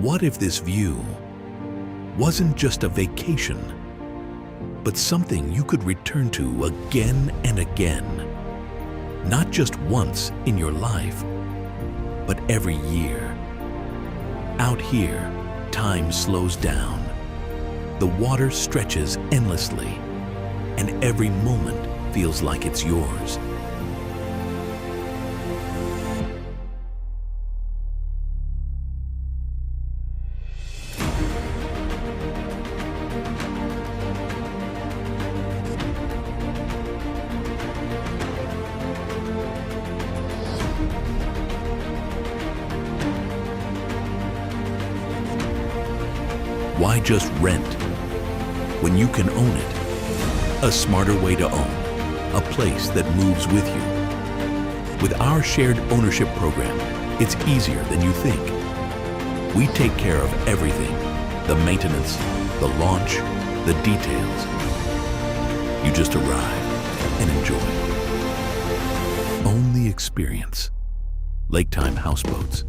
What if this view wasn't just a vacation, but something you could return to again and again? Not just once in your life, but every year. Out here, time slows down. The water stretches endlessly, and every moment feels like it's yours. Why just rent when you can own it? A smarter way to own, a place that moves with you. With our shared ownership program, it's easier than you think. We take care of everything, the maintenance, the launch, the details. You just arrive and enjoy. Own the experience. Laketime Houseboats.